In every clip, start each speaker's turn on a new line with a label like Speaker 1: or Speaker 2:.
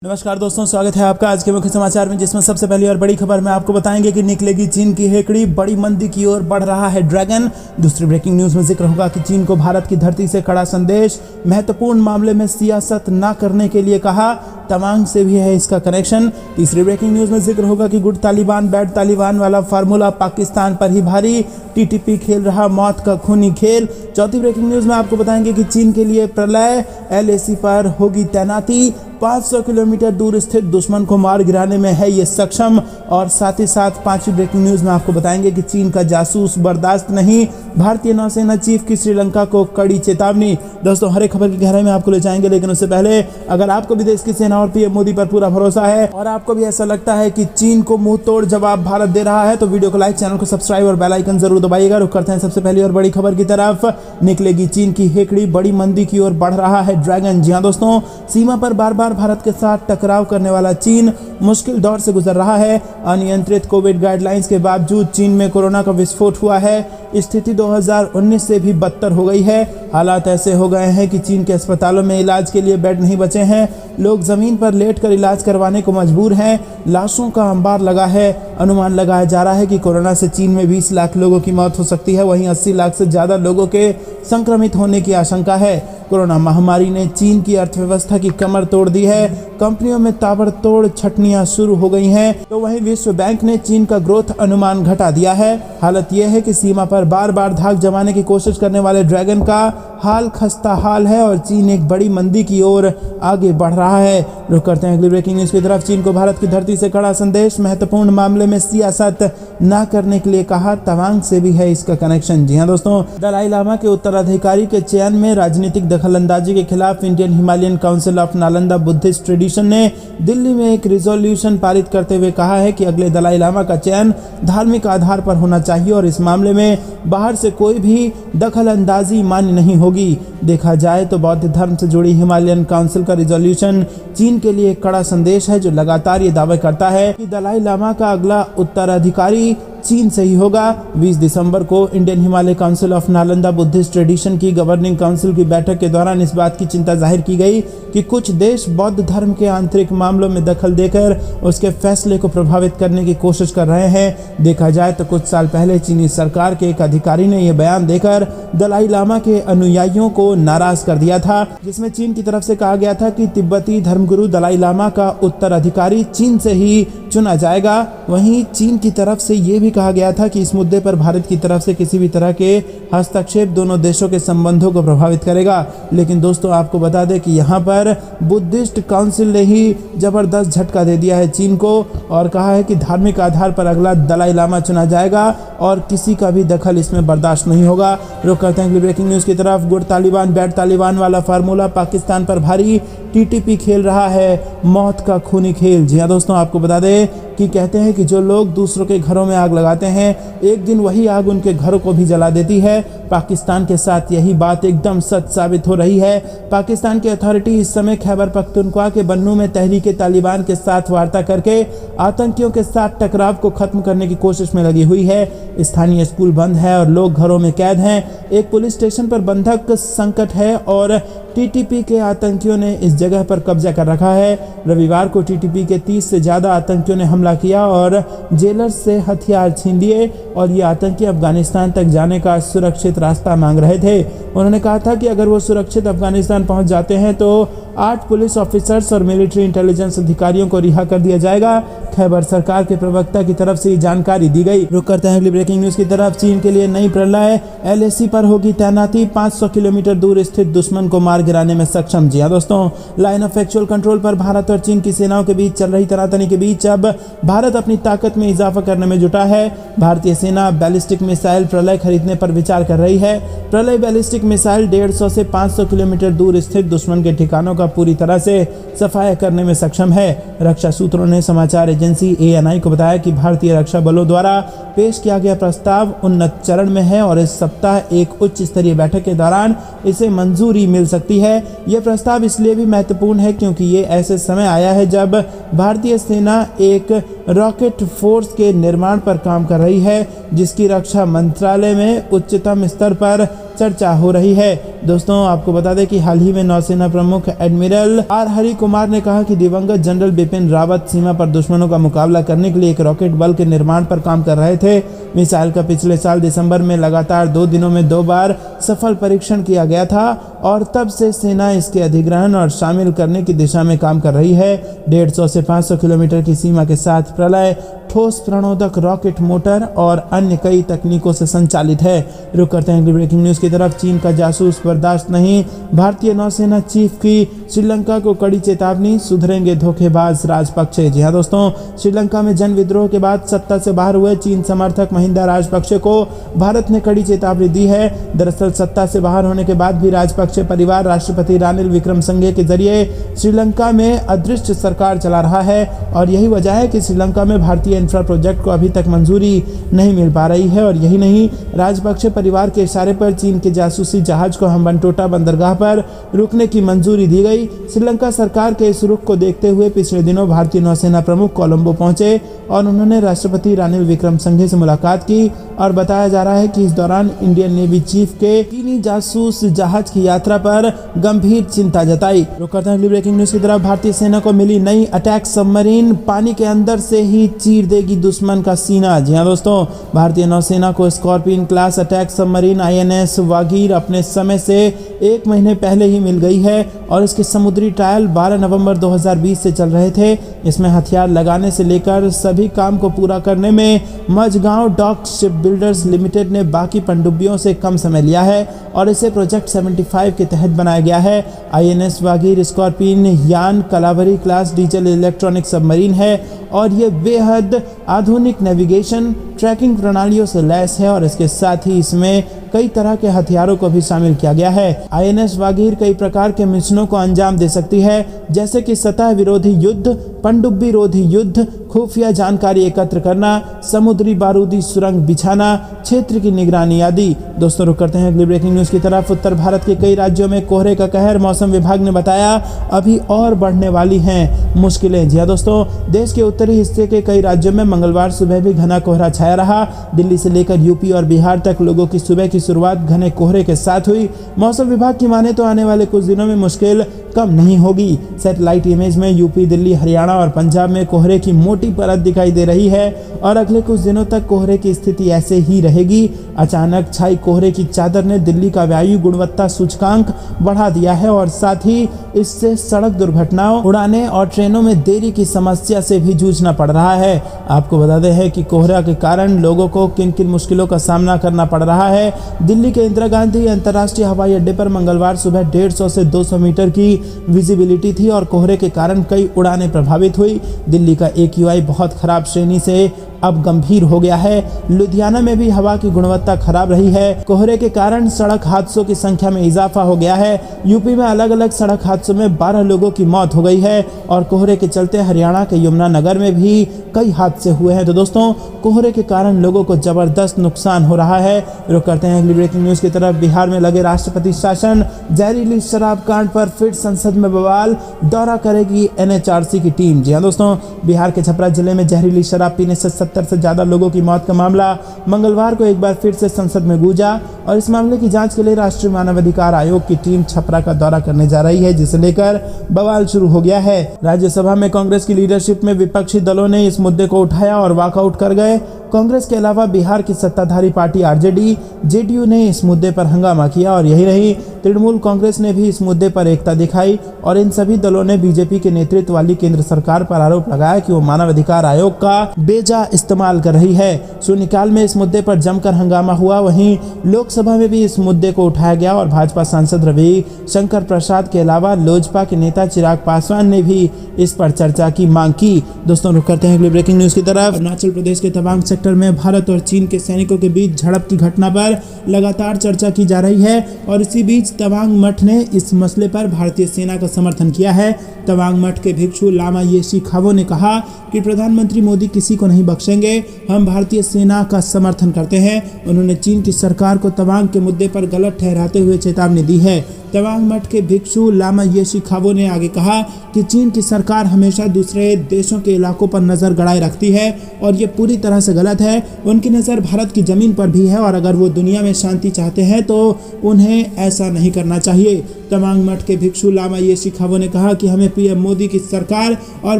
Speaker 1: नमस्कार दोस्तों, स्वागत है आपका आज के मुख्य समाचार में, जिसमें सबसे पहली और बड़ी खबर में आपको बताएंगे कि निकलेगी चीन की हेकड़ी, बड़ी मंदी की ओर बढ़ रहा है ड्रैगन। दूसरी ब्रेकिंग न्यूज में जिक्र होगा कि चीन को भारत की धरती से कड़ा संदेश, महत्वपूर्ण मामले में सियासत न करने के लिए कहा, तवांग से भी है इसका कनेक्शन। तीसरी ब्रेकिंग न्यूज में जिक्र होगा कि गुड तालिबान बैड तालिबान वाला फार्मूला पाकिस्तान पर ही भारी, टीटीपी खेल रहा मौत का खूनी खेल। चौथी ब्रेकिंग न्यूज में आपको बताएंगे कि चीन के लिए प्रलय, एलएसी पर होगी तैनाती, 500 किलोमीटर दूर स्थित दुश्मन को मार गिराने में है ये सक्षम। और साथ ही साथ पांचवी ब्रेकिंग न्यूज में आपको बताएंगे कि चीन का जासूस बर्दाश्त नहीं, भारतीय नौसेना चीफ की श्रीलंका को कड़ी चेतावनी। दोस्तों, हर एक खबर की गहराई में आपको ले जाएंगे, लेकिन उससे पहले अगर आपको भी देश की सेना और पीएम मोदी पर पूरा भरोसा है और आपको भी ऐसा लगता है कि चीन को मुंह तोड़ जवाब भारत दे रहा है, तो वीडियो को लाइक, चैनल को सब्सक्राइब और बेल आइकन जरूर दबाइएगा। रुक करते हैं सबसे पहली और बड़ी खबर की तरफ। निकलेगी चीन की हेकड़ी, बड़ी मंदी की ओर बढ़ रहा है ड्रैगन। जी हां दोस्तों, सीमा पर बार बार भारत के साथ टकराव करने वाला चीन मुश्किल दौर से गुजर रहा है। अनियंत्रित कोविड गाइडलाइंस के बावजूद चीन में कोरोना का विस्फोट हुआ है। स्थिति 2019 से भी बदतर हो गई है। हालात ऐसे हो गए हैं कि चीन के अस्पतालों में इलाज के लिए बेड नहीं बचे हैं। लोग जमीन पर लेटकर इलाज करवाने को मजबूर हैं। लाशों का अंबार लगा है। अनुमान लगाया जा रहा है कि कोरोना से चीन में 20 लाख लोगों की मौत हो सकती है। वहीं 80 लाख से ज्यादा लोगों के संक्रमित होने की आशंका है। कोरोना महामारी ने चीन की अर्थव्यवस्था की कमर तोड़ दी है। कंपनियों में ताबड़तोड़ छटनियां शुरू हो गई हैं। तो वहीं विश्व बैंक ने चीन का ग्रोथ अनुमान घटा दिया है। हालत यह है कि सीमा पर बार बार धाक जमाने की कोशिश करने वाले ड्रैगन का हाल खस्ता हाल है और चीन एक बड़ी मंदी की ओर आगे बढ़ रहा है। रुक करते हैं अगली ब्रेकिंग न्यूज की तरफ। चीन को भारत की धरती से कड़ा संदेश, महत्वपूर्ण मामले में सियासत न करने के लिए कहा, तवांग से भी है इसका कनेक्शन। जी हाँ दोस्तों, दलाई लामा के उत्तराधिकारी के चयन में राजनीतिक दखलंदाजी के खिलाफ Indian Himalayan council of Nalanda Buddhist tradition ने दिल्ली में एक रिजोल्यूशन पारित करते हुए कहा है कि अगले दलाई लामा का चयन धार्मिक आधार पर होना चाहिए और इस मामले में बाहर से कोई भी दखलंदाजी मान्य नहीं होगी। देखा जाए तो बौद्ध धर्म से जुड़ी हिमालयन काउंसिल का रिजोल्यूशन चीन के लिए एक कड़ा संदेश है, जो लगातार ये दावा करता है कि दलाई लामा का अगला उत्तराधिकारी चीन से ही होगा। 20 दिसंबर को Indian Himalaya council of Nalanda Buddhist tradition की गवर्निंग काउंसिल की बैठक के दौरान इस बात की चिंता जाहिर की गई कि कुछ देश बौद्ध धर्म के आंतरिक मामलों में दखल देकर उसके फैसले को प्रभावित करने की कोशिश कर रहे हैं। देखा जाए तो कुछ साल पहले चीनी सरकार के एक अधिकारी ने यह बयान देकर दलाई लामा के अनुयायियों को नाराज कर दिया था, जिसमें चीन की तरफ से कहा गया था कि तिब्बती धर्मगुरु दलाई लामा का उत्तराधिकारी चीन से ही चुना जाएगा। वहीं चीन की तरफ से ये भी कहा गया था कि इस मुद्दे पर भारत की तरफ से किसी भी तरह के हस्तक्षेप दोनों देशों के संबंधों को प्रभावित करेगा। लेकिन दोस्तों, आपको बता दें कि यहाँ पर बुद्धिस्ट काउंसिल ने ही जबरदस्त झटका दे दिया है चीन को और कहा है कि धार्मिक आधार पर अगला दलाई लामा चुना जाएगा और किसी का भी दखल इसमें बर्दाश्त नहीं होगा। रुक करते हैं ब्रेकिंग न्यूज की तरफ। गुड तालिबान बैड तालिबान वाला फार्मूला पाकिस्तान पर भारी, टीटीपी खेल रहा है मौत का खूनी खेल। जी हाँ दोस्तों, आपको बता दें कि कहते हैं कि जो लोग दूसरों के घरों में आग लगाते हैं, एक दिन वही आग उनके घरों को भी जला देती है। पाकिस्तान के साथ यही बात एकदम सच साबित हो रही है। पाकिस्तान की अथॉरिटी इस समय खैबर पख्तूनख्वा के बन्नू में तहरीके तालिबान के साथ वार्ता करके आतंकियों के साथ टकराव को खत्म करने की कोशिश में लगी हुई है। स्थानीय स्कूल बंद है और लोग घरों में कैद हैं। एक पुलिस स्टेशन पर बंधक संकट है और टीटीपी के आतंकियों ने इस जगह पर कब्जा कर रखा है। रविवार को टीटीपी के 30 से ज्यादा आतंकियों ने हमला किया और जेलर से हथियार छीन लिए और ये आतंकी अफगानिस्तान तक जाने का सुरक्षित रास्ता मांग रहे थे। उन्होंने कहा था कि अगर वो सुरक्षित अफगानिस्तान पहुंच जाते हैं तो 8 पुलिस ऑफिसर्स और मिलिट्री इंटेलिजेंस अधिकारियों को रिहा कर दिया जाएगा। खैबर सरकार के प्रवक्ता की तरफ से जानकारी दी गई। रुक करते हैं अगली ब्रेकिंग न्यूज की तरफ। चीन के लिए नई प्रलय, एलएसी पर होगी तैनाती, 500 किलोमीटर दूर स्थित दुश्मन को मार गिराने में सक्षम। जी हाँ दोस्तों, लाइन ऑफ एक्चुअल कंट्रोल पर भारत और चीन की सेनाओं के बीच चल रही तनातनी के बीच अब भारत अपनी ताकत में इजाफा करने में जुटा है। भारतीय सेना बैलिस्टिक मिसाइल प्रलय खरीदने पर विचार कर रही है। प्रलय बैलिस्टिक मिसाइल 150 से 500 किलोमीटर दूर स्थित दुश्मन के ठिकानों का पूरी तरह से सफाया करने में सक्षम है। रक्षा सूत्रों ने समाचार एजेंसी ANI को बताया कि भारतीय रक्षा बलों द्वारा पेश किया गया प्रस्ताव उन्नत चरण में है और इस सप्ताह एक उच्च स्तरीय बैठक के दौरान इसे मंजूरी मिल सकती है। यह प्रस्ताव इसलिए भी महत्वपूर्ण है क्योंकि ये ऐसे समय आया है जब भारतीय सेना एक रॉकेट फोर्स के निर्माण पर काम कर रही है, जिसकी रक्षा मंत्रालय में उच्चतम स्तर पर चर्चा हो रही है। दोस्तों आपको बता दें कि हाल ही में नौसेना प्रमुख एडमिरल आर हरि कुमार ने कहा कि दिवंगत जनरल बिपिन रावत सीमा पर दुश्मनों का मुकाबला करने के लिए एक रॉकेट बल के निर्माण पर काम कर रहे थे। मिसाइल का पिछले साल दिसंबर में लगातार 2 दिनों में 2 बार सफल परीक्षण किया गया था और तब से सेना इसके अधिग्रहण और शामिल करने की दिशा में काम कर रही है। 150 से 500 किलोमीटर की सीमा के साथ प्रलय ठोस प्रणोदक रॉकेट मोटर और अन्य कई तकनीकों से संचालित है। रुक करते हैं अगली ब्रेकिंग न्यूज की तरफ। चीन का जासूस बर्दाश्त नहीं, भारतीय नौसेना चीफ की श्रीलंका को कड़ी चेतावनी, सुधरेंगे धोखेबाज राजपक्षे। जी हाँ दोस्तों, श्रीलंका में जन विद्रोह के बाद सत्ता से बाहर हुए चीन समर्थक महिंदा राजपक्षे को भारत ने कड़ी चेतावनी दी है। दरअसल सत्ता से बाहर होने के बाद भी राजपक्षे परिवार राष्ट्रपति रानिल विक्रमसिंघे के जरिए श्रीलंका में अदृश्य सरकार चला रहा है और यही वजह है कि श्रीलंका में भारतीय इंफ्रा प्रोजेक्ट को अभी तक मंजूरी नहीं मिल पा रही है। और यही नहीं, राजपक्षे परिवार के इशारे पर चीन के जासूसी जहाज को हम्बनटोटा बंदरगाह पर रुकने की मंजूरी दी गई। श्रीलंका सरकार के इस रुख को देखते हुए पिछले दिनों भारतीय नौसेना प्रमुख कोलंबो पहुंचे और उन्होंने राष्ट्रपति रानिल विक्रमसिंघे से मुलाकात की और बताया जा रहा है कि इस दौरान इंडियन नेवी चीफ के चीनी जासूस जहाज की यात्रा पर गंभीर चिंता जताई। रुक करते हैं अगली ब्रेकिंग न्यूज की तरफ। भारतीय सेना को मिली नई अटैक सबमरीन, पानी के अंदर से ही चीर देगी दुश्मन का सीना। जी हाँ दोस्तों, भारतीय नौसेना को scorpion class attack submarine INS Vagir अपने समय से 1 महीने पहले ही मिल गई है और इसके समुद्री ट्रायल 12 नवंबर 2020 से चल रहे थे। इसमें हथियार लगाने से लेकर सभी काम को पूरा करने में Mazagon dock shipbuilders limited ने बाकी पनडुब्बियों से कम समय लिया है और इसे प्रोजेक्ट 75 के तहत बनाया गया है। INS वागीर स्कॉर्पियन यान Kalvari class diesel electronic submarine है और ये बेहद आधुनिक नेविगेशन ट्रैकिंग प्रणालियों से लैस है और इसके साथ ही इसमें कई तरह के हथियारों को भी शामिल किया गया है। INS वागीर कई प्रकार के मिशनों को अंजाम दे सकती है, जैसे कि सतह विरोधी युद्ध, पनडुब्बी रोधी युद्ध, खुफिया जानकारी एकत्र करना, समुद्री बारूदी सुरंग बिछाना, क्षेत्र की निगरानी आदि। दोस्तों रुक करते हैं अगली ब्रेकिंग न्यूज की तरफ। उत्तर भारत के कई राज्यों में कोहरे का कहर, मौसम विभाग ने बताया अभी और बढ़ने वाली हैं मुश्किलें। जी हाँ दोस्तों, देश के उत्तरी हिस्से के कई राज्यों में मंगलवार सुबह भी घना कोहरा छाया रहा। दिल्ली से लेकर यूपी और बिहार तक लोगों की सुबह की शुरुआत घने कोहरे के साथ हुई। मौसम विभाग की माने तो आने वाले कुछ दिनों में मुश्किल कम नहीं होगी। सैटेलाइट इमेज में यूपी, दिल्ली, हरियाणा और पंजाब में कोहरे की मोटी परत दिखाई दे रही है और अगले कुछ दिनों तक कोहरे की स्थिति ऐसे ही रहेगी। अचानक छाई कोहरे की चादर ने दिल्ली का वायु गुणवत्ता सूचकांक बढ़ा दिया है और साथ ही इससे सड़क दुर्घटनाओं, उड़ाने और ट्रेनों में देरी की समस्या से भी जूझना पड़ रहा है। आपको बता दें है कि कोहरा के कारण लोगों को किन किन मुश्किलों का सामना करना पड़ रहा है। दिल्ली के इंदिरा गांधी अंतर्राष्ट्रीय हवाई अड्डे पर मंगलवार सुबह 150 से 200 मीटर की विजिबिलिटी थी और कोहरे के कारण कई उड़ानें प्रभावित हुई। दिल्ली का AQI बहुत खराब श्रेणी से अब गंभीर हो गया है। लुधियाना में भी हवा की गुणवत्ता खराब रही है। कोहरे के कारण सड़क हादसों की संख्या में इजाफा हो गया है। यूपी में अलग अलग सड़क हादसों में 12 लोगों की मौत हो गई है और कोहरे के चलते हरियाणा के यमुनानगर में भी कई हादसे हुए हैं। तो दोस्तों, कोहरे के कारण लोगों को जबरदस्त नुकसान हो रहा है। रुक करते हैं अगली ब्रेकिंग न्यूज की तरफ। बिहार में लगे राष्ट्रपति शासन, जहरीली शराब कांड पर फिर संसद में बवाल, दौरा करेगी NHRC की टीम। जी हाँ दोस्तों, बिहार के छपरा जिले में जहरीली शराब पीने से 70 से ज्यादा लोगों की मौत का मामला मंगलवार को एक बार फिर से संसद में गूंजा और इस मामले की जांच के लिए राष्ट्रीय मानवाधिकार आयोग की टीम छपरा का दौरा करने जा रही है, जिसे लेकर बवाल शुरू हो गया है। राज्यसभा में कांग्रेस की लीडरशिप में विपक्षी दलों ने इस मुद्दे को उठाया और वॉकआउट कर गए। कांग्रेस के अलावा बिहार की सत्ताधारी पार्टी RJD, JDU ने इस मुद्दे पर हंगामा किया और यही नहीं, तृणमूल कांग्रेस ने भी इस मुद्दे पर एकता दिखाई और इन सभी दलों ने बीजेपी के नेतृत्व वाली केंद्र सरकार पर आरोप लगाया कि वो मानवाधिकार आयोग का बेजा इस्तेमाल कर रही है। शून्यकाल में इस मुद्दे पर जमकर हंगामा हुआ। वहीं लोकसभा में भी इस मुद्दे को उठाया गया और भाजपा सांसद रविशंकर प्रसाद के अलावा लोजपा के नेता चिराग पासवान ने भी इस पर चर्चा की मांग की। दोस्तों रुक करते हैं अगली ब्रेकिंग न्यूज की तरफ। अरुणाचल प्रदेश के तवांग सेक्टर में भारत और चीन के सैनिकों के बीच झड़प की घटना पर लगातार चर्चा की जा रही है और इसी बीच तवांग मठ ने इस मसले पर भारतीय सेना का समर्थन किया है। तवांग मठ के भिक्षु लामा येशी खावो ने कहा कि प्रधानमंत्री मोदी किसी को नहीं बख्शेंगे, हम भारतीय सेना का समर्थन करते हैं। उन्होंने चीन की सरकार को तवांग के मुद्दे पर गलत ठहराते हुए चेतावनी दी है। तवांग मठ के भिक्षु लामा येशी खावो ने आगे कहा कि चीन की सरकार हमेशा दूसरे देशों के इलाकों पर नजर गड़ाए रखती है और ये पूरी तरह से गलत है। उनकी नज़र भारत की जमीन पर भी है और अगर वो दुनिया में शांति चाहते हैं तो उन्हें ऐसा नहीं करना चाहिए। तवांग मठ के भिक्षु लामा येशी खावो ने कहा कि हमें पीएम मोदी की सरकार और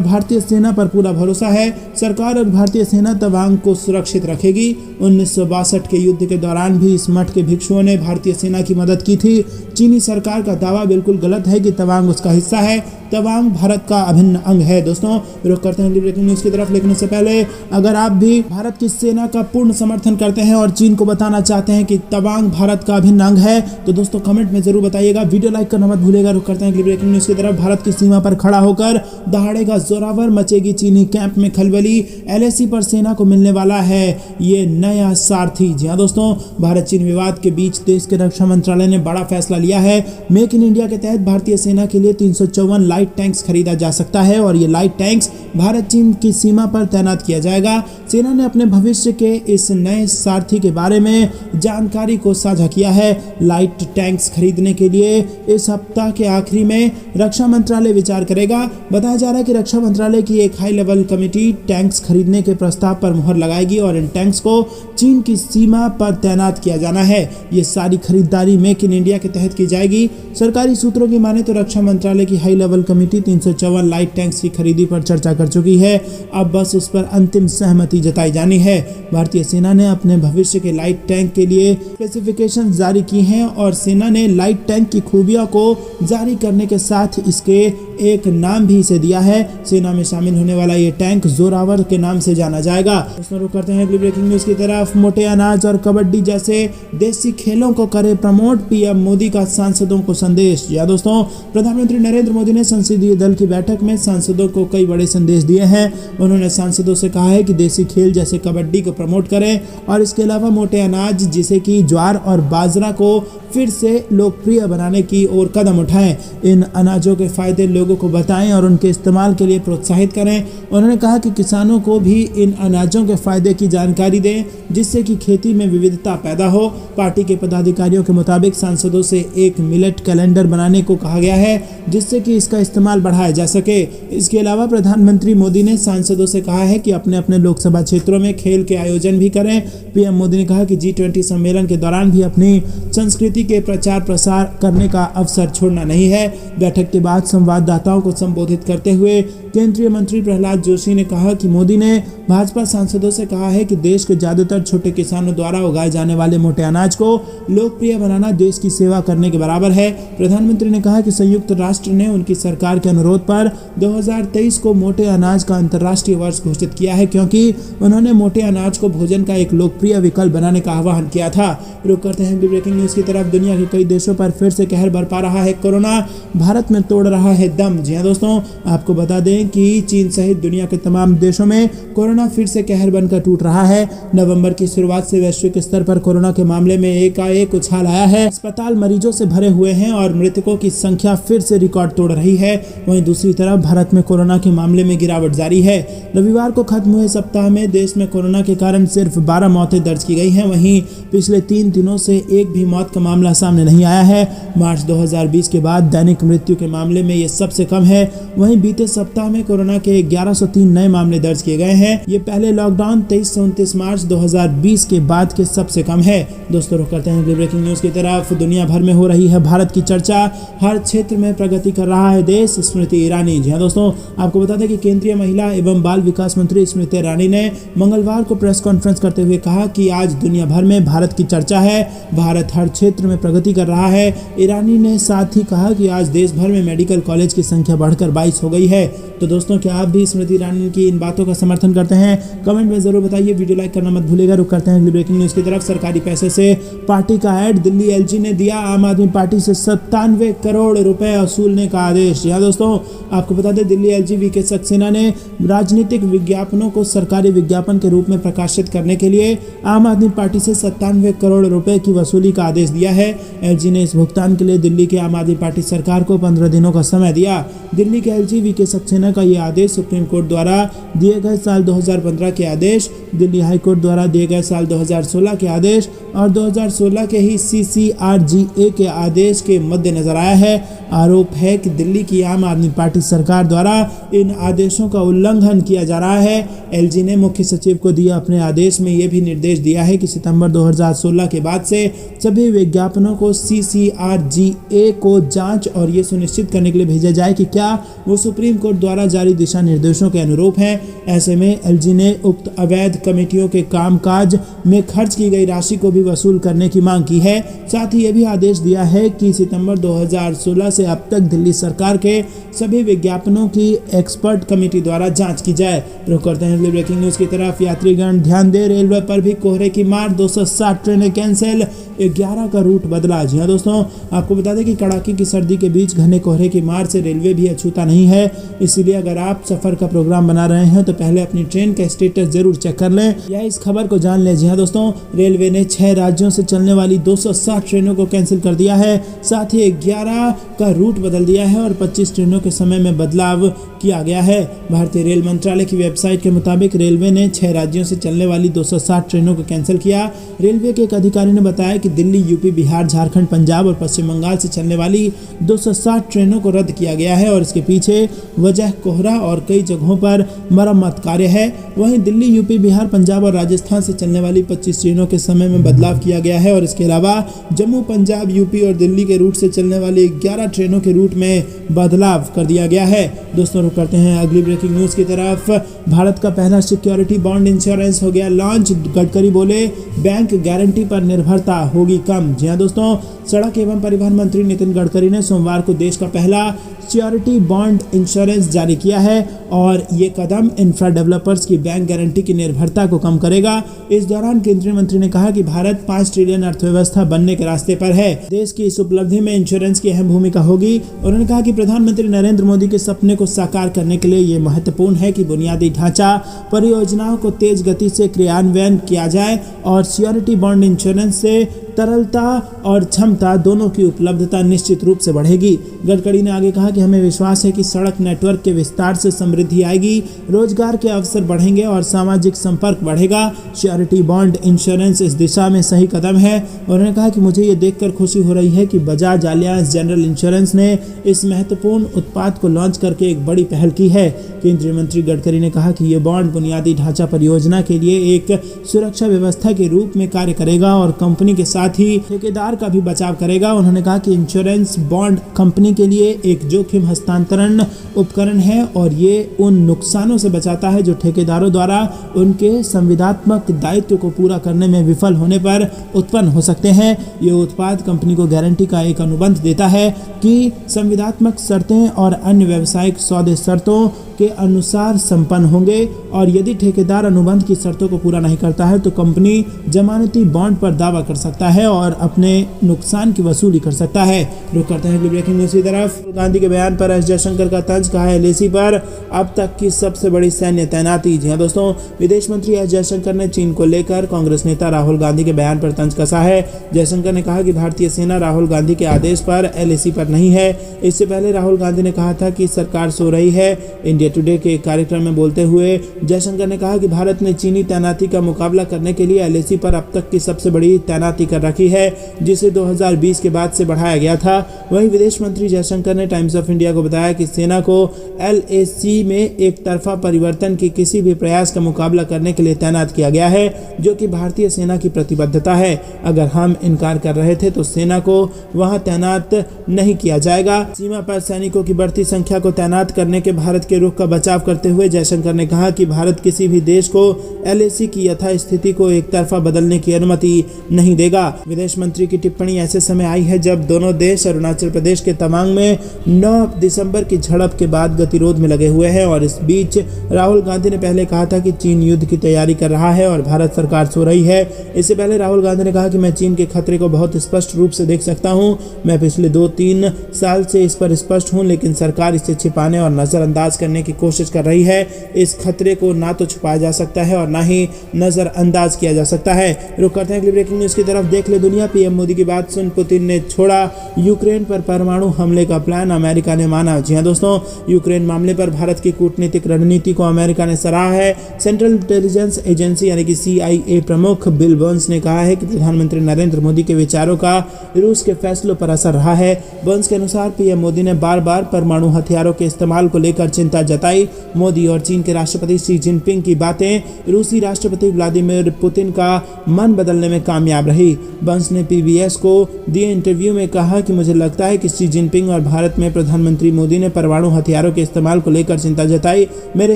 Speaker 1: भारतीय सेना पर पूरा भरोसा है। सरकार और भारतीय सेना तवांग को सुरक्षित रखेगी। 1962 के युद्ध के दौरान भी इस मठ के भिक्षुओं ने भारतीय सेना की मदद की थी। चीनी सरकार का दावा बिल्कुल गलत है कि तवांग उसका हिस्सा है। तवांग भारत का अभिन्न अंग है। दोस्तों रुक करते हैं ब्रेकिंग न्यूज की तरफ, लेकिन उससे पहले अगर आप भी भारत की सेना का पूर्ण समर्थन करते हैं और चीन को बताना चाहते हैं कि तवांग भारत का अभिन्न अंग है तो दोस्तों कमेंट में जरूर बताइएगा। वीडियो लाइक करना मत भूलिएगा। रुक करते हैं ब्रेकिंग न्यूज की तरफ। भारत की सीमा पर खड़ा होकर दहाड़ेगा जोरावर, मचेगी चीनी कैंप में खलबली। एलएसी पर सेना को मिलने वाला है ये नया सारथी। जी हाँ दोस्तों, भारत चीन विवाद के बीच देश के रक्षा मंत्रालय ने बड़ा फैसला लिया है। मेक इन इंडिया के तहत भारतीय सेना के लिए 354 लाइट टैंक्स खरीदा जा सकता है और ये लाइट टैंक्स भारत चीन की सीमा पर तैनात किया जाएगा। सेना ने अपने भविष्य के इस नए सारथी के बारे में जानकारी को साझा किया है। लाइट टैंक्स खरीदने के लिए इस सप्ताह के आखिरी में रक्षा मंत्रालय विचार करेगा। बताया जा रहा है कि रक्षा मंत्रालय की एक हाई लेवल कमेटी टैंक्स खरीदने के प्रस्ताव पर मुहर लगाएगी और इन टैंक्स को चीन की सीमा पर तैनात किया जाना है। ये सारी खरीदारी मेक इन इंडिया के तहत की जाएगी। सरकारी सूत्रों की माने तो रक्षा मंत्रालय की high level committee 354 light tanks की खरीदी पर चर्चा कर चुकी है। अब बस उस पर अंतिम सहमति जताई जानी है। भारतीय सेना ने अपने भविष्य के लाइट टैंक के लिए स्पेसिफिकेशन जारी की हैं और सेना ने लाइट टैंक की खूबियों को जारी करने के साथ इसके एक नाम भी इसे दिया है। सेना में शामिल होने वाला ये टैंक जोरावर के नाम से जाना जाएगा। शुरू करते हैं अगली ब्रेकिंग न्यूज की तरफ। मोटे अनाज और कबड्डी जैसे देसी खेलों को करे प्रमोट, पीएम मोदी का सांसदों को संदेश। या दोस्तों, प्रधानमंत्री नरेंद्र मोदी ने संसदीय दल की बैठक में सांसदों को कई बड़े संदेश दिए हैं। उन्होंने सांसदों से कहा है कि देसी खेल जैसे कबड्डी को प्रमोट करें और इसके अलावा मोटे अनाज जैसे कि ज्वार और बाजरा को फिर से लोकप्रिय बनाने की ओर कदम उठाएं। इन अनाजों के फायदे लोगों को बताएं और उनके इस्तेमाल के लिए प्रोत्साहित करें। उन्होंने कहा कि किसानों को भी इन अनाजों के फायदे की जानकारी दें जिससे कि खेती में विविधता पैदा हो। पार्टी के पदाधिकारियों के मुताबिक सांसदों से एक मिलेट कैलेंडर बनाने को कहा गया है जिससे कि इसका इस्तेमाल बढ़ाया जा सके। इसके अलावा प्रधानमंत्री मोदी ने सांसदों से कहा है कि अपने अपने लोकसभा क्षेत्रों में खेल के आयोजन भी करें। पीएम मोदी ने कहा कि G20 सम्मेलन के दौरान भी अपनी संस्कृति के प्रचार प्रसार करने का अवसर छोड़ना नहीं है। बैठक के बाद संवाददाताओं को संबोधित करते हुए केंद्रीय मंत्री प्रहलाद जोशी ने कहा कि मोदी ने भाजपा सांसदों से कहा है कि देश के ज्यादातर छोटे किसानों द्वारा उगाए जाने वाले मोटे अनाज को लोकप्रिय बनाना देश की सेवा करने के बराबर है। प्रधानमंत्री ने कहा कि संयुक्त राष्ट्र ने उनकी सरकार के अनुरोध पर 2023 को मोटे अनाज का अंतर्राष्ट्रीय वर्ष घोषित किया है क्योंकि उन्होंने मोटे अनाज को भोजन का एक लोकप्रिय विकल्प बनाने का आह्वान किया था। रुक करते हैं ब्रेकिंग न्यूज की तरफ। दुनिया के कई देशों पर फिर से कहर बरपा रहा है कोरोना, भारत में तोड़ रहा है दम। जी हाँ दोस्तों, आपको बता दें कि चीन सहित दुनिया के तमाम देशों में कोरोना फिर से कहर बनकर टूट रहा है। नवंबर की शुरुआत से वैश्विक स्तर पर कोरोना के मामले में एकाएक उछाल आया है। अस्पताल मरीजों से भरे हुए हैं और मृतकों की संख्या फिर से रिकॉर्ड तोड़ रही है। वहीं दूसरी तरफ भारत में कोरोना के मामले में गिरावट जारी है। रविवार को खत्म हुए सप्ताह में देश में कोरोना के कारण सिर्फ 12 मौतें दर्ज की गई हैं। वहीं पिछले 3 दिनों से एक भी मौत का मामला सामने नहीं आया है। मार्च 2020 के बाद दैनिक मृत्यु के मामले में ये सबसे कम है। वहीं बीते सप्ताह में कोरोना के 1103 नए मामले दर्ज किए गए हैं। ये पहले लॉकडाउन 23 से 29 मार्च 2020 के बाद के सबसे कम है। दोस्तों रुक करते हैं ब्रेकिंग न्यूज की तरफ। दुनिया भर में हो रही है भारत की चर्चा, हर क्षेत्र में प्रगति कर रहा है देश। स्मृति ईरानी। जी हाँ दोस्तों, आपको बता दें कि केंद्रीय महिला एवं बाल विकास मंत्री स्मृति ईरानी ने मंगलवार को प्रेस कॉन्फ्रेंस करते हुए कहा कि आज दुनिया भर में भारत की चर्चा है, भारत हर क्षेत्र में प्रगति कर रहा है। ईरानी ने साथ ही कहा कि आज देश भर में मेडिकल कॉलेज की संख्या बढ़कर 22 हो गई है। तो दोस्तों, क्या आप भी स्मृति ईरानी की इन बातों का समर्थन करते हैं? कमेंट में जरूर बताइए। वीडियो लाइक करना मत भूलिएगा। रुक करते हैं अगली ब्रेकिंग न्यूज की तरफ। सरकारी पैसे से पार्टी का ऐड, दिल्ली एलजी ने दिया आम आदमी पार्टी से 97 करोड़ रुपए वसूलने का आदेश। यहाँ दोस्तों, आपको बता दें, दिल्ली एलजी वीके सक्सेना ने राजनीतिक विज्ञापनों को सरकारी विज्ञापन के रूप में प्रकाशित करने के लिए आम आदमी पार्टी से 97 करोड़ रुपए की वसूली का आदेश दिया है। एलजी ने इस भुगतान के लिए दिल्ली के आम आदमी पार्टी सरकार को 15 दिनों का समय दिया। दिल्ली के एलजी वीके सक्सेना का यह आदेश सुप्रीम कोर्ट द्वारा दिए गए साल 2015 के आदेश, दिल्ली हाई कोर्ट द्वारा दिए गए साल 2016 के आदेश और 2016 के ही CCRGA के आदेश के मद्देनजर आया है। आरोप है कि दिल्ली की आम आदमी पार्टी सरकार द्वारा इन आदेशों का उल्लंघन किया जा रहा है। एलजी ने मुख्य सचिव को दिए अपने आदेश में यह भी निर्देश दिया है कि सितंबर 2016 के बाद से सभी विज्ञापनों को CCRGA को जांच और ये सुनिश्चित करने के लिए भेजा जाए कि क्या वो सुप्रीम कोर्ट द्वारा जारी दिशा निर्देशों के अनुरूप हैं। ऐसे में एलजी ने उक्त अवैध कमेटियों के कामकाज में खर्च की गई राशि को भी वसूल करने की मांग की है। साथ ही यह भी आदेश दिया है कि सितंबर 2016 से अब तक दिल्ली सरकार के सभी विज्ञापनों की एक्सपर्ट कमेटी द्वारा जांच की जाए। रुक करते हैं अगली ब्रेकिंग न्यूज की तरफ। यात्रीगण ध्यान दे, रेलवे पर भी कोहरे की मार, 260 ट्रेनें कैंसिल, 11 का रूट बदला। जी हाँ दोस्तों, आपको बता दें कि कड़ाके की सर्दी के बीच घने कोहरे की मार से रेलवे भी अछूता नहीं है। इसीलिए अगर आप सफर का प्रोग्राम बना रहे हैं तो पहले अपनी ट्रेन का स्टेटस जरूर चेक कर लें या इस खबर को जान लें। जी हाँ दोस्तों, रेलवे ने 6 राज्यों से चलने वाली 260 ट्रेनों को कैंसिल कर दिया है। साथ ही 11 का रूट बदल दिया है और 25 ट्रेनों के समय में बदलाव किया गया है। भारतीय रेल मंत्रालय की वेबसाइट के मुताबिक रेलवे ने 6 राज्यों से चलने वाली 260 ट्रेनों को कैंसिल किया। रेलवे के एक अधिकारी ने बताया कि दिल्ली, यूपी, बिहार, झारखंड, पंजाब और पश्चिम बंगाल से चलने वाली 260 ट्रेनों को रद्द किया गया है और इसके पीछे वजह कोहरा और कई जगहों पर मरम्मत कार्य है। वहीं दिल्ली, यूपी, बिहार, पंजाब और राजस्थान से चलने वाली 25 ट्रेनों के समय में बदलाव किया गया है और इसके अलावा जम्मू, पंजाब, यूपी और दिल्ली के रूट से चलने वाली 11 ट्रेनों के रूट में बदलाव कर दिया गया है। दोस्तों, रुक करते हैं अगली ब्रेकिंग न्यूज की तरफ। भारत का पहला सिक्योरिटी बॉन्ड इंश्योरेंस हो गया लॉन्च। गडकरी बोले, बैंक गारंटी पर निर्भरता होगी कम। जी हाँ दोस्तों, सड़क एवं परिवहन मंत्री नितिन गडकरी ने सोमवार को देश का पहला सिक्योरिटी बॉन्ड इंश्योरेंस जारी किया है और ये कदम इंफ्रा डेवलपर्स की बैंक गारंटी की निर्भरता को कम करेगा। इस दौरान केंद्रीय मंत्री ने कहा कि भारत 5 ट्रिलियन अर्थव्यवस्था बनने के रास्ते पर है। देश की इस उपलब्धि में इंश्योरेंस की अहम भूमिका होगी। उन्होंने कहा कि प्रधानमंत्री नरेंद्र मोदी के सपने को साकार करने के लिए ये महत्वपूर्ण है कि बुनियादी ढांचा परियोजनाओं को तेज गति से क्रियान्वयन किया जाए और सिक्योरिटी बॉन्ड इंश्योरेंस से तरलता और क्षमता दोनों की उपलब्धता निश्चित रूप से बढ़ेगी। गडकरी ने आगे कहा कि हमें विश्वास है कि सड़क नेटवर्क के विस्तार से समृद्धि आएगी, रोजगार के अवसर बढ़ेंगे और सामाजिक संपर्क बढ़ेगा। सिक्योरिटी बॉन्ड इंश्योरेंस इस दिशा में सही कदम है। उन्होंने कहा कि मुझे ये देखकर खुशी हो रही है कि बजाज एलियांज जनरल इंश्योरेंस ने इस महत्वपूर्ण उत्पाद को लॉन्च करके एक बड़ी पहल की है। केंद्रीय मंत्री गडकरी ने कहा कि ये बॉन्ड बुनियादी ढांचा परियोजना के लिए एक सुरक्षा व्यवस्था के रूप में कार्य करेगा और कंपनी के साथ ही ठेकेदार का भी बचाव करेगा। उन्होंने कहा कि इंश्योरेंस बॉन्ड कंपनी के लिए एक जोखिम हस्तांतरण उपकरण है और ये उन नुकसानों से बचाता है जो ठेकेदारों द्वारा उनके संविदात्मक दायित्व को पूरा करने में विफल होने पर उत्पन्न हो सकते हैं। ये उत्पाद कंपनी को गारंटी का एक अनुबंध देता है कि संविदात्मक शर्तें और अन्य व्यावसायिक सौदे शर्तों के अनुसार संपन्न होंगे और यदि ठेकेदार अनुबंध की शर्तों को पूरा नहीं करता है तो कंपनी जमानती बॉन्ड पर दावा कर सकता है और अपने नुकसान की वसूली कर सकता है। रुक करते हैं ब्रेकिंग न्यूज की तरफ। गांधी के बयान पर एस जयशंकर का तंज, कहा है एलएसी पर अब तक की सबसे बड़ी सैन्य तैनाती। जी हाँ दोस्तों, विदेश मंत्री एस जयशंकर ने चीन को लेकर कांग्रेस नेता राहुल गांधी के बयान पर तंज कसा है। जयशंकर ने कहा कि भारतीय सेना राहुल गांधी के आदेश पर एलएसी पर नहीं है। इससे पहले राहुल गांधी ने कहा था कि सरकार सो रही है। इंडिया टुडे के एक कार्यक्रम में बोलते हुए जयशंकर ने कहा कि भारत ने चीनी तैनाती का मुकाबला करने के लिए एलएसी पर अब तक की सबसे बड़ी तैनाती कर रखी है, जिसे 2020 के बाद से बढ़ाया गया था। वहीं विदेश मंत्री जयशंकर ने टाइम्स ऑफ इंडिया को बताया कि सेना को एलएसी में एक तरफा परिवर्तन की किसी भी प्रयास का मुकाबला करने के लिए तैनात किया गया है, जो कि भारतीय सेना की प्रतिबद्धता है। अगर हम इनकार कर रहे थे तो सेना को वहां तैनात नहीं किया जाएगा। सीमा पर सैनिकों की बढ़ती संख्या को तैनात करने के भारत के रुख का बचाव करते हुए जयशंकर ने कहा कि भारत किसी भी देश को एलएसी की यथास्थिति को एक तरफा बदलने की अनुमति नहीं देगा। विदेश मंत्री की टिप्पणी ऐसे समय आई है जब दोनों देश अरुणाचल प्रदेश के तवांग में 9 दिसंबर की झड़प के बाद गतिरोध में लगे हुए हैं। और इस बीच राहुल गांधी ने पहले कहा था कि चीन युद्ध की तैयारी कर रहा है और भारत सरकार सो रही है। इससे पहले राहुल गांधी ने कहा कि मैं चीन के खतरे को बहुत स्पष्ट रूप से देख सकता हूं। मैं पिछले 2-3 साल से इस पर स्पष्ट हूं, लेकिन सरकार इसे छिपाने और नजरअंदाज करने की कोशिश कर रही है। इस खतरे को ना तो छुपाया जा सकता है और ना ही नजरअंदाज किया जा सकता है। रुक करते हैं अगली ब्रेकिंग न्यूज की तरफ। देख ले दुनिया, पीएम मोदी की बात सुन पुतिन ने छोड़ा यूक्रेन पर परमाणु हमले का प्लान, अमेरिका ने माना। जी हां दोस्तों, यूक्रेन मामले पर भारत की कूटनीतिक रणनीति को अमेरिका ने सराहा है। सेंट्रल इंटेलिजेंस एजेंसी यानी कि CIA प्रमुख बिल बर्न्स ने कहा है कि प्रधानमंत्री नरेंद्र मोदी के विचारों का रूस के फैसलों पर असर रहा है। बर्न्स के अनुसार पीएम मोदी ने बार बार परमाणु हथियारों के इस्तेमाल को लेकर चिंता जताई। मोदी और चीन के राष्ट्रपति शी जिनपिंग की बातें रूसी राष्ट्रपति व्लादिमीर पुतिन का मन बदलने में कामयाब रही। बर्न्स ने PBS को दिए इंटरव्यू में कहा कि मुझे लगता है कि शी जिनपिंग और भारत में प्रधानमंत्री मोदी ने परमाणु हथियारों के इस्तेमाल को लेकर चिंता जताई। मेरे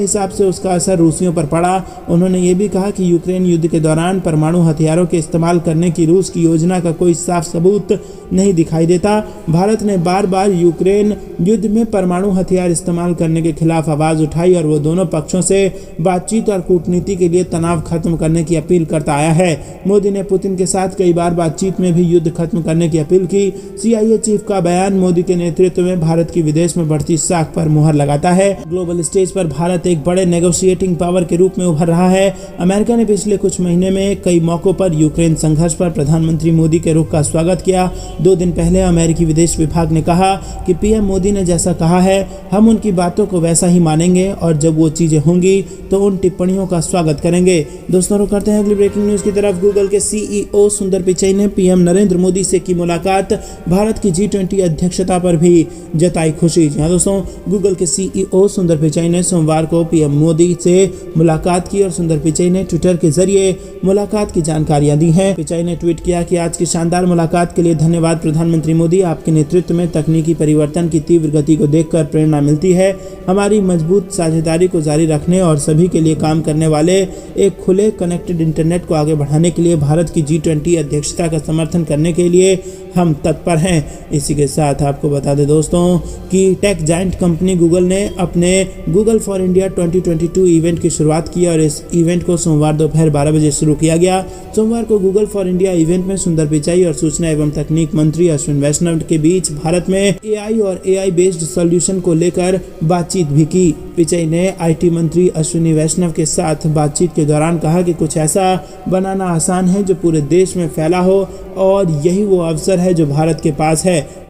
Speaker 1: हिसाब से उसका असर रूसियों पर पड़ा। उन्होंने ये भी कहा कि यूक्रेन युद्ध के दौरान परमाणु हथियारों के इस्तेमाल करने की रूस की योजना का कोई साफ सबूत नहीं दिखाई देता। भारत ने बार बार यूक्रेन युद्ध में परमाणु हथियार इस्तेमाल करने के खिलाफ आवाज उठाई और वो दोनों पक्षों से बातचीत और कूटनीति के लिए तनाव खत्म करने की अपील करता आया है। मोदी ने पुतिन के साथ कई बार बातचीत में भी युद्ध खत्म करने की अपील की। CIA चीफ का बयान मोदी के नेतृत्व में भारत की विदेश में बढ़ती साख पर मुहर लगाता है। ग्लोबल स्टेज पर भारत एक बड़े नेगोशिएटिंग पावर के रूप में उभर रहा है। अमेरिका ने पिछले कुछ महीने में कई मौकों पर यूक्रेन संघर्ष पर प्रधानमंत्री मोदी के रुख का स्वागत किया। 2 दिन पहले अमेरिकी विदेश विभाग ने कहा कि पीएम मोदी ने जैसा कहा है हम उनकी बातों को वैसा ही मानेंगे और जब वो चीजें होंगी तो उन टिप्पणियों का स्वागत करेंगे। दोस्तों रुक करते हैं अगली ब्रेकिंग न्यूज की तरफ। गूगल के CEO सुंदर पिचई ने पीएम नरेंद्र मोदी से की मुलाकात, भारत की G20 अध्यक्षता पर भी जताई खुशी। जी हाँ दोस्तों, गूगल के CEO सुंदर पिचई ने सोमवार को पीएम मोदी से मुलाकात की और सुंदर पिचई ने ट्विटर के जरिए मुलाकात की जानकारियां दी हैं। पिचई ने ट्वीट किया कि आज की शानदार मुलाकात के लिए धन्यवाद प्रधानमंत्री मोदी। आपके नेतृत्व में तकनीकी परिवर्तन की तीव्र गति को देखकर प्रेरणा मिलती है। हमारी मजबूत साझेदारी को जारी रखने और सभी के लिए काम करने वाले एक खुले कनेक्टेड इंटरनेट को आगे बढ़ाने के लिए भारत की G20 अध्यक्षता का समर्थन करने के लिए हम तत्पर हैं। इसी के साथ आपको बता दें दोस्तों कि टेक जायंट कंपनी गूगल ने अपने गूगल फॉर इंडिया 2022 इवेंट की शुरुआत की और इस इवेंट को सोमवार दोपहर 12 बजे शुरू किया गया। सोमवार को गूगल फॉर इंडिया इवेंट में सुंदर पिचाई और सूचना एवं तकनीक मंत्री अश्विन वैष्णव के बीच भारत में AI और AI बेस्ड सॉल्यूशन को लेकर बातचीत भी की। पिचाई ने IT मंत्री अश्विनी वैष्णव के साथ बातचीत के दौरान कहा कि कुछ ऐसा बनाना आसान है जो पूरे देश में फैला हो और यही वो अवसर है जो भारत के पास है।